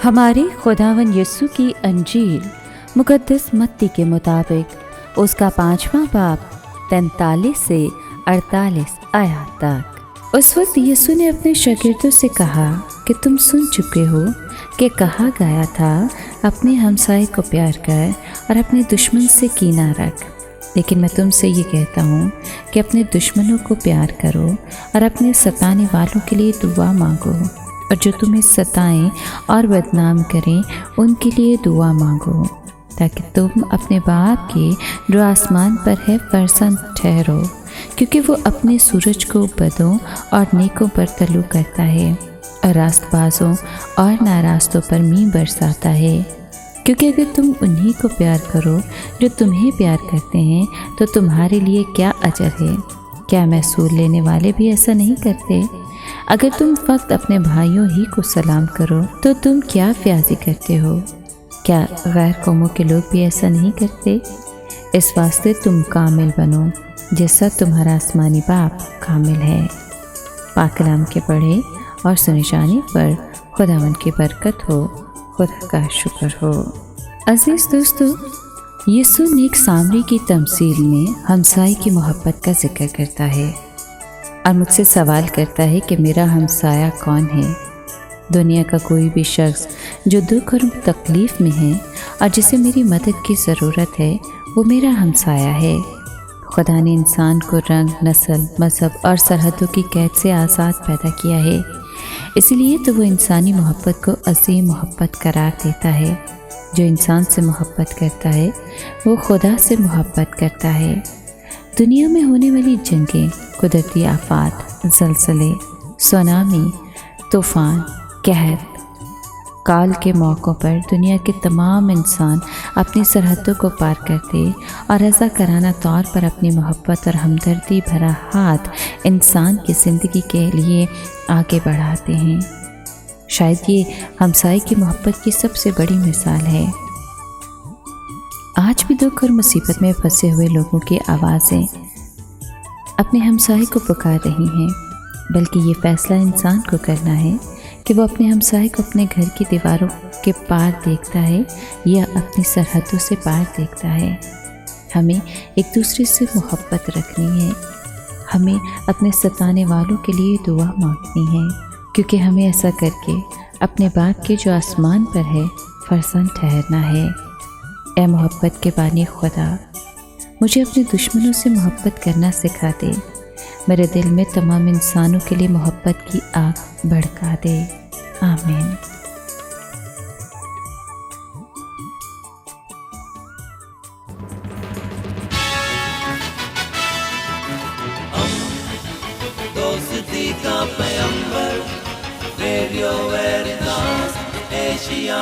हमारे खुदावन यीशु की अंजील मुकद्दस मत्ती के मुताबिक उसका 5वां बाब 43 से 48 आयत तक। उस वक्त यीशु ने अपने शागिर्दों से कहा कि तुम सुन चुके हो कि कहा गया था, अपने हमसाये को प्यार कर और अपने दुश्मन से कीना रख। लेकिन मैं तुमसे ये कहता हूँ कि अपने दुश्मनों को प्यार करो और अपने सताने वालों के लिए दुआ मांगो, और जो तुम्हें सताएं और बदनाम करें उनके लिए दुआ मांगो, ताकि तुम अपने बाप के जो आसमान पर है प्रसन्न ठहरो, क्योंकि वो अपने सूरज को बदों और नेकों पर तलू करता है और रास्तबाजों और नारास्तों पर मींह बरसाता है। क्योंकि अगर तुम उन्हीं को प्यार करो जो तुम्हें प्यार करते हैं तो तुम्हारे लिए क्या अजर है? क्या महसूल लेने वाले भी ऐसा नहीं करते? अगर तुम फक्त अपने भाइयों ही को सलाम करो तो तुम क्या प्याजी करते हो? क्या गैर कौमों के लोग भी ऐसा नहीं करते? इस वास्ते तुम कामिल बनो जैसा तुम्हारा आसमानी बाप कामिल है। पाक कलाम के पढ़े और सुने जाने पर खुदावन की बरकत हो, खुदा का शुक्र हो। अजीज़ दोस्तों, यीशु नेक सामरी की तमसील में हमसाये की मोहब्बत का जिक्र करता है और मुझसे सवाल करता है कि मेरा हमसाया कौन है। दुनिया का कोई भी शख्स जो दुख और तकलीफ़ में है और जिसे मेरी मदद की ज़रूरत है, वो मेरा हमसाया है। खुदा ने इंसान को रंग, नस्ल, मज़हब और सरहदों की कैद से आज़ाद पैदा किया है। इसलिए तो वो इंसानी मोहब्बत को अज़ीम मोहब्बत करार देता है। जो इंसान से मोहब्बत करता है वो खुदा से मोहब्बत करता है। दुनिया में होने वाली जंगें, कुदरती आफात, ज़लज़ले, सुनामी, तूफ़ान, कहर, काल के मौक़ों पर दुनिया के तमाम इंसान अपनी सरहदों को पार करते और रज़ा कराना तौर पर अपनी मोहब्बत और हमदर्दी भरा हाथ इंसान की ज़िंदगी के लिए आगे बढ़ाते हैं। शायद ये हमसाये की मोहब्बत की सबसे बड़ी मिसाल है। आज भी दुख और मुसीबत में फंसे हुए लोगों की आवाज़ें अपने हमसाये को पुकार रही हैं, बल्कि ये फ़ैसला इंसान को करना है कि वो अपने हमसाये को अपने घर की दीवारों के पार देखता है या अपनी सरहदों से पार देखता है। हमें एक दूसरे से मोहब्बत रखनी है। हमें अपने सताने वालों के लिए दुआ मांगनी है, क्योंकि हमें ऐसा करके अपने बाप के जो आसमान पर है फरसान ठहरना है। ए मोहब्बत के बानी खुदा, मुझे अपने दुश्मनों से मोहब्बत करना सिखा दे। मेरे दिल में तमाम इंसानों के लिए मोहब्बत की आग भड़का दे। आमीन। दोस्ती का पैगंबर, रेडियो वेरितास एशिया।